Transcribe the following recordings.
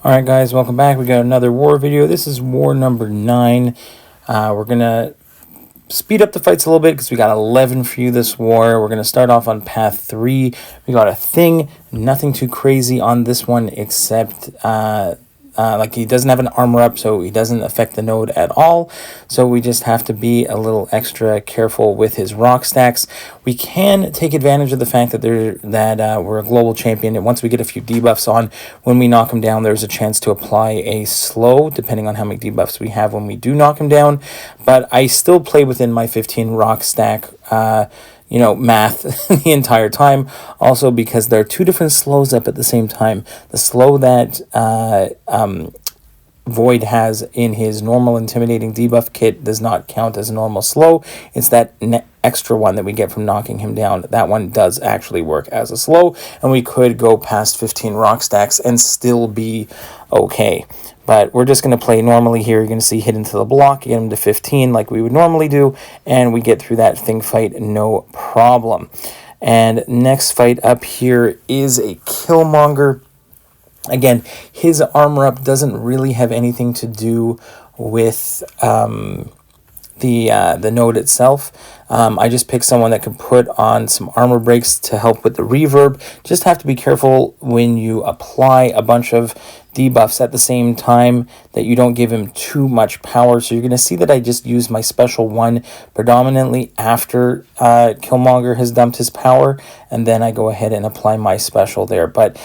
Alright guys, welcome back. We got another war video. This is war number 9. We're going to speed up the fights a little bit because we got 11 for you this war. We're going to start off on path 3. We got a thing, nothing too crazy on this one except like he doesn't have an armor up, so he doesn't affect the node at all. So we just have to be a little extra careful with his rock stacks. We can take advantage of the fact that we're a global champion, and once we get a few debuffs on, when we knock him down, there's a chance to apply a slow, depending on how many debuffs we have when we do knock him down. But I still play within my 15 rock stack math the entire time. Also because there are two different slows up at the same time. The slow that Void has in his normal intimidating debuff kit does not count as a normal slow. It's that extra one that we get from knocking him down. That one does actually work as a slow, and we could go past 15 rock stacks and still be okay. But we're just going to play normally here. You're going to see hit into the block, get him to 15 like we would normally do, and we get through that thing fight no problem. And next fight up here is a Killmonger. Again, his armor up doesn't really have anything to do with the node itself. I just picked someone that can put on some armor breaks to help with the reverb. Just have to be careful when you apply a bunch of debuffs at the same time that you don't give him too much power. So you're going to see that I just use my special one predominantly after Killmonger has dumped his power, and then I go ahead and apply my special there. But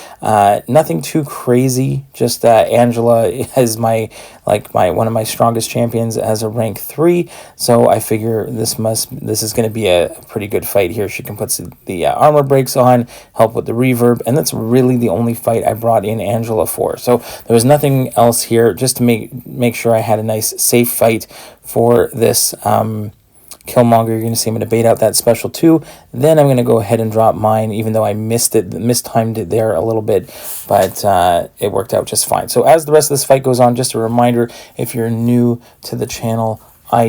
nothing too crazy. Just Angela is one of my strongest champions as a rank 3. So I figure this is going to be a pretty good fight here. She can put the armor breaks on, help with the reverb, and that's really the only fight I brought in Angela for. So there was nothing else here, just to make sure I had a nice safe fight for this Killmonger. You're going to see I'm going to bait out that special 2. Then I'm going to go ahead and drop mine, even though I mistimed it there a little bit, but it worked out just fine. So as the rest of this fight goes on, just a reminder, if you're new to the channel, I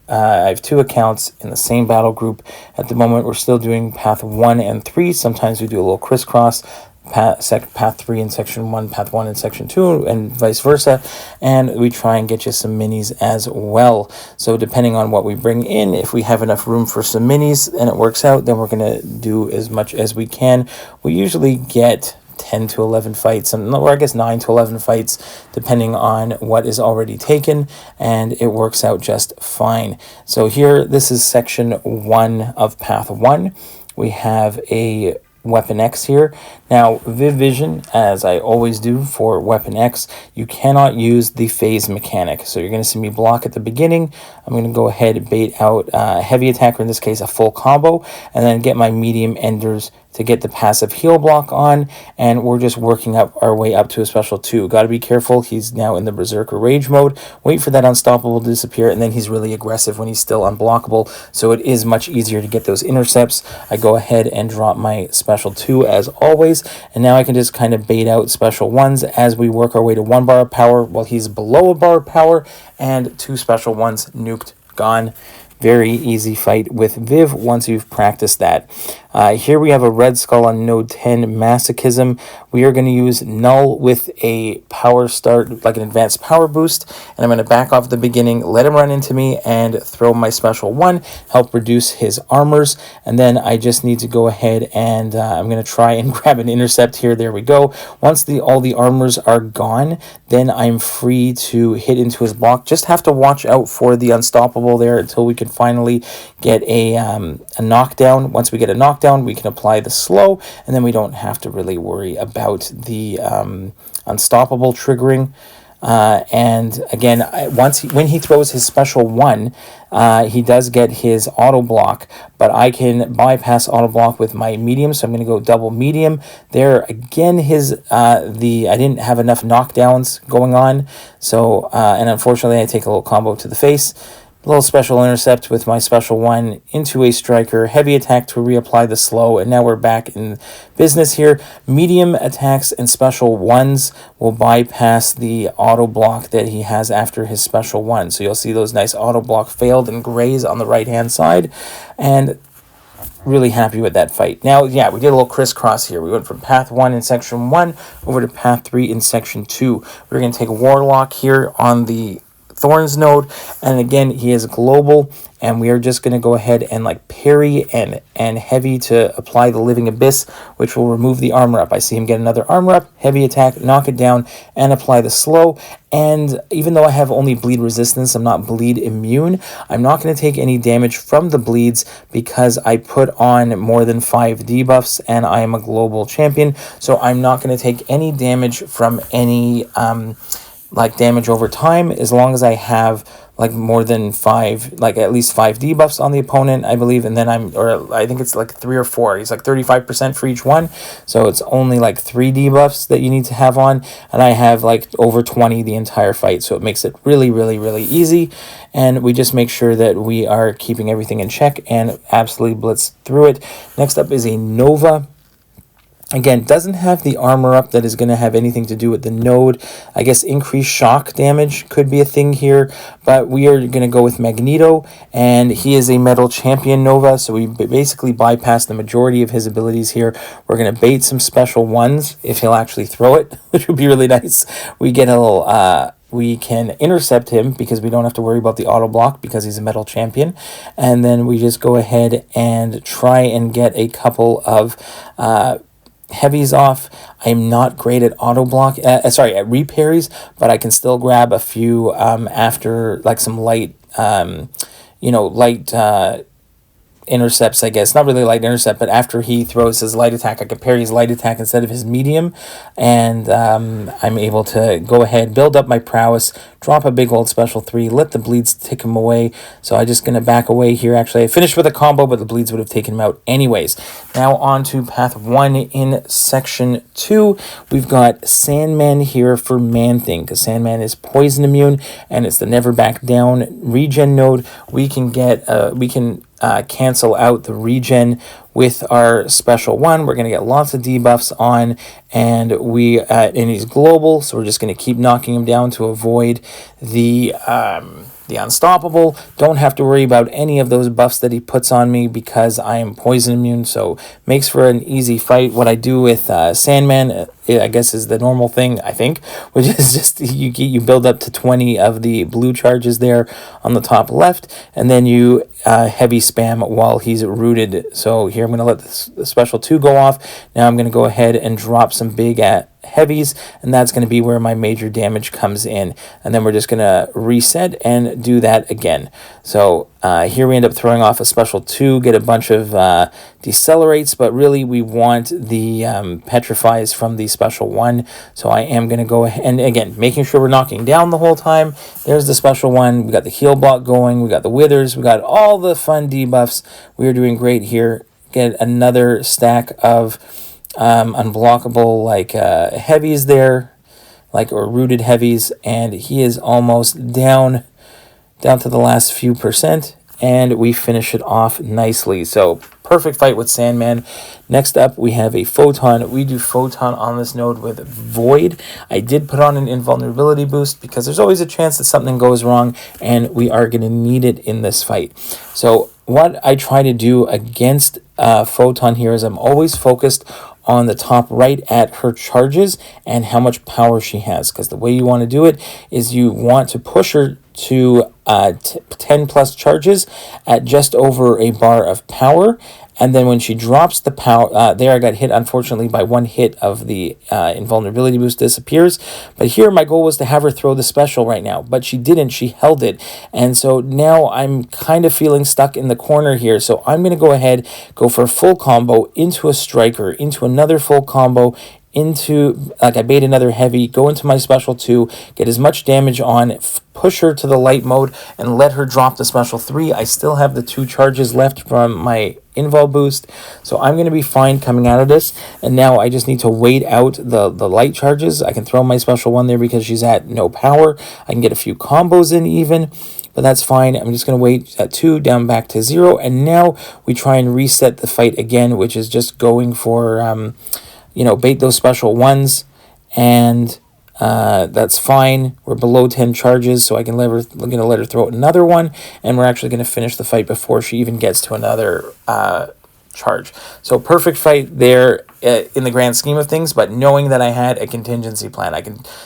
have 2 accounts in the same battle group. At the moment, we're still doing path 1 and 3. Sometimes we do a little crisscross. Path 3 in section 1, path 1 in section 2, and vice versa, and we try and get you some minis as well. So depending on what we bring in, if we have enough room for some minis and it works out, then we're going to do as much as we can. We usually get 10 to 11 fights, or I guess 9 to 11 fights, depending on what is already taken, and it works out just fine. So here, this is section 1 of path 1. We have a Weapon X here. Now, Viv Vision, as I always do for Weapon X, you cannot use the phase mechanic. So you're going to see me block at the beginning. I'm going to go ahead and bait out a heavy attack, or in this case, a full combo, and then get my medium enders to get the passive heal block on, and we're just working up our way up to a special 2. Got to be careful. He's now in the Berserker Rage mode. Wait for that unstoppable to disappear, and then he's really aggressive when he's still unblockable, so it is much easier to get those intercepts. I go ahead and drop my special 2 as always, and now I can just kind of bait out special 1s as we work our way to 1 bar of power while he's below a bar of power, and 2 special 1s nuked, gone. Very easy fight with Viv once you've practiced that. Here we have a Red Skull on node 10, Masochism. We are going to use Null with a power start, like an advanced power boost. And I'm going to back off at the beginning, let him run into me, and throw my special 1, help reduce his armors. And then I just need to go ahead and I'm going to try and grab an intercept here. There we go. Once all the armors are gone, then I'm free to hit into his block. Just have to watch out for the unstoppable there until we can finally get a knockdown. Once we get a knockdown, we can apply the slow, and then we don't have to really worry about the unstoppable triggering. And again, when he throws his special 1, he does get his auto block, but I can bypass auto block with my medium, so I'm going to go double medium there. Again, I didn't have enough knockdowns going on, so and unfortunately I take a little combo to the face. A little special intercept with my special 1 into a striker, heavy attack to reapply the slow, and now we're back in business here. Medium attacks and special 1s will bypass the auto block that he has after his special 1. So you'll see those nice auto block failed and grays on the right hand side, and really happy with that fight. Now, yeah, we did a little crisscross here. We went from path 1 in section 1 over to path 3 in section 2. We're going to take a Warlock here on the Thorns node, and again, he is global, and we are just going to go ahead and like parry and heavy to apply the Living Abyss, which will remove the armor up. I see him get another armor up, heavy attack, knock it down, and apply the slow. And even though I have only bleed resistance, I'm not bleed immune. I'm not going to take any damage from the bleeds because I put on more than 5 debuffs, and I am a global champion, so I'm not going to take any damage from any like damage over time, as long as I have like more than 5, like at least 5 debuffs on the opponent, I believe, and then I think it's like 3 or 4. He's like 35% for each one, so it's only like 3 debuffs that you need to have on, and I have like over 20 the entire fight, so it makes it really, really, really easy, and we just make sure that we are keeping everything in check and absolutely blitz through it. Next up is a Nova. Again, doesn't have the armor up that is going to have anything to do with the node. I guess increased shock damage could be a thing here, but we are going to go with Magneto, and he is a metal champion Nova, so we basically bypass the majority of his abilities here. We're going to bait some special ones if he'll actually throw it, which would be really nice. We get a little... we can intercept him because we don't have to worry about the auto block because he's a metal champion. And then we just go ahead and try and get a couple of... heavies off. I'm not great at auto block, at reparries, but I can still grab a few after like some light, light intercepts, I guess. Not really light intercept, but after he throws his light attack, I can parry his light attack instead of his medium, and I'm able to go ahead, build up my prowess, drop a big old special 3, let the bleeds tick him away. So I'm just going to back away here. Actually, I finished with a combo, but the bleeds would have taken him out anyways. Now on to path 1 in section 2. We've got Sandman here for Man-Thing, because Sandman is poison immune, and it's the Never Back Down regen node. We can cancel out the regen with our special 1. We're going to get lots of debuffs on, and he's global, so we're just going to keep knocking him down to avoid the unstoppable. Don't have to worry about any of those buffs that he puts on me because I am poison immune, so makes for an easy fight. What I do with Sandman, I guess, is the normal thing, I think, which is just you build up to 20 of the blue charges there on the top left, and then you heavy spam while he's rooted. So here I'm going to let the special 2 go off. Now I'm going to go ahead and drop some big heavies, and that's going to be where my major damage comes in, and then we're just going to reset and do that again. So here we end up throwing off a special 2, get a bunch of decelerates, but really we want the petrifies from the special 1, so I am going to go ahead, and again, making sure we're knocking down the whole time. There's the special 1, we got the heal block going, we got the withers, we got all the fun debuffs. We are doing great here. Get another stack of unblockable heavies there, or rooted heavies, and he is almost down to the last few percent, and we finish it off nicely. So perfect fight with Sandman. Next up we have a Photon. We do Photon on this node with Void. I did put on an invulnerability boost because there's always a chance that something goes wrong, and we are going to need it in this fight. So what I try to do against Photon here is I'm always focused on the top right at her charges and how much power she has, because the way you want to do it is you want to push her to 10 plus charges at just over a bar of power, and then when she drops the power, there I got hit unfortunately by 1 hit of the invulnerability boost disappears, but here my goal was to have her throw the special right now, but she didn't, she held it, and so now I'm kind of feeling stuck in the corner here, so I'm going to go ahead, go for a full combo into a striker, into another full combo, into, I bait another heavy, go into my special 2, get as much damage on, push her to the light mode, and let her drop the special 3. I still have the 2 charges left from my invul boost, so I'm going to be fine coming out of this, and now I just need to wait out the light charges. I can throw my special 1 there because she's at no power. I can get a few combos in even, but that's fine. I'm just going to wait at 2 down back to 0, and now we try and reset the fight again, which is just going for bait those special 1s, and that's fine. We're below 10 charges, so I'm going to let her throw another one, and we're actually going to finish the fight before she even gets to another charge. So perfect fight there in the grand scheme of things, but knowing that I had a contingency plan.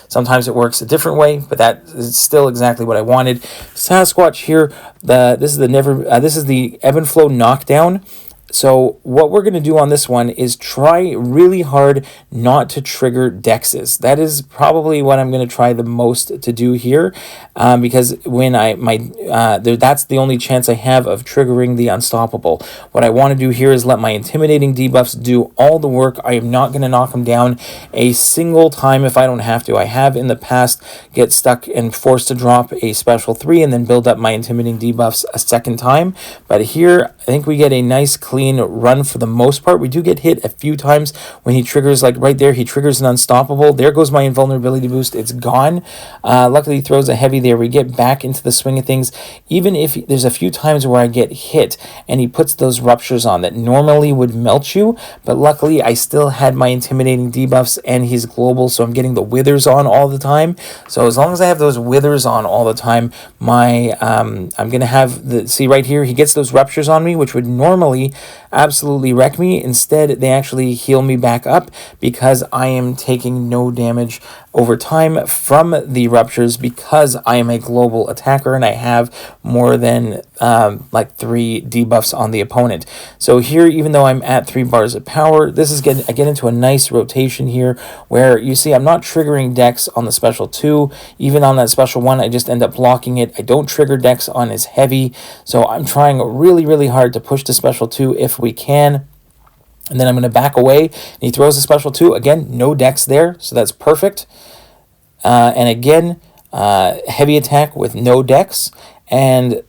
Sometimes it works a different way, but that is still exactly what I wanted. Sasquatch here, this is the ebb and flow knockdown. So what we're going to do on this one is try really hard not to trigger dexes. That is probably what I'm going to try the most to do here, because when that's the only chance I have of triggering the unstoppable. What I want to do here is let my intimidating debuffs do all the work. I am not going to knock them down a single time if I don't have to. I have in the past get stuck and forced to drop a special 3 and then build up my intimidating debuffs a second time. But here, I think we get a nice clean run for the most part. We do get hit a few times when he triggers, like right there, he triggers an unstoppable. There goes my invulnerability boost. It's gone. Luckily, he throws a heavy there. We get back into the swing of things. Even if there's a few times where I get hit and he puts those ruptures on that normally would melt you, but luckily I still had my intimidating debuffs and he's global, so I'm getting the withers on all the time. So as long as I have those withers on all the time, I'm gonna have see right here, he gets those ruptures on me, which would normally absolutely wreck me. Instead, they actually heal me back up because I am taking no damage over time from the ruptures because I am a global attacker and I have more than like 3 debuffs on the opponent. So here, even though I'm at 3 bars of power, I get into a nice rotation here where you see I'm not triggering Dex on the special 2. Even on that special 1, I just end up blocking it. I don't trigger Dex on his heavy, so I'm trying really, really hard to push the special 2 if we can. And then I'm going to back away, and he throws a special 2. Again, no Dex there, so that's perfect. And again, heavy attack with no Dex, and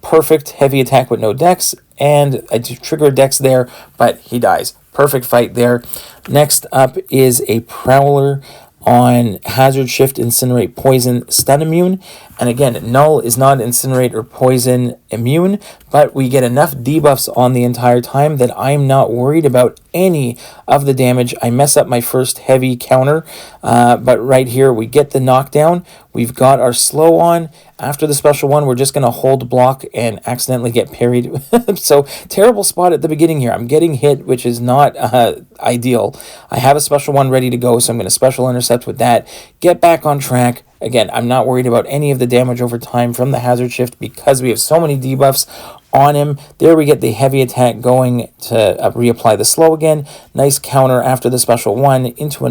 perfect heavy attack with no Dex, and I trigger a Dex there, but he dies. Perfect fight there. Next up is a Prowler on Hazard Shift, Incinerate, Poison, Stun immune. And again, Null is not Incinerate or Poison immune, but we get enough debuffs on the entire time that I'm not worried about any of the damage. I mess up my first heavy counter, but right here we get the knockdown. We've got our slow on. After the special 1, we're just going to hold block and accidentally get parried. So terrible spot at the beginning here. I'm getting hit, which is not ideal. I have a special 1 ready to go, so I'm going to special intercept with that. Get back on track. Again, I'm not worried about any of the damage over time from the Hazard Shift because we have so many debuffs on him. There we get the heavy attack going to reapply the slow again. Nice counter after the special 1 into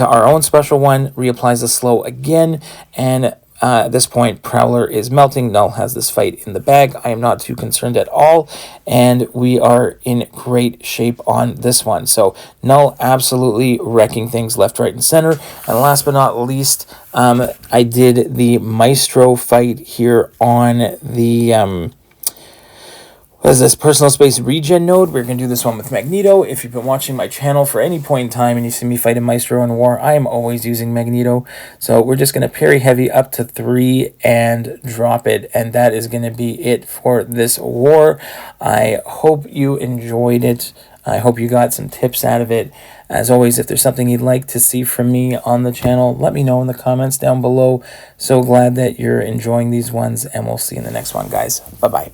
our own special 1, reapplies the slow again, and at this point, Prowler is melting. Null has this fight in the bag. I am not too concerned at all, and we are in great shape on this one. So Null absolutely wrecking things left, right, and center. And last but not least, I did the Maestro fight here on the what is this, personal space regen node. We're going to do this one with Magneto. If you've been watching my channel for any point in time and you see me fight a Maestro in war, I am always using Magneto. So we're just going to parry heavy up to 3 and drop it. And that is going to be it for this war. I hope you enjoyed it. I hope you got some tips out of it. As always, if there's something you'd like to see from me on the channel, let me know in the comments down below. So glad that you're enjoying these ones, and we'll see you in the next one, guys. Bye-bye.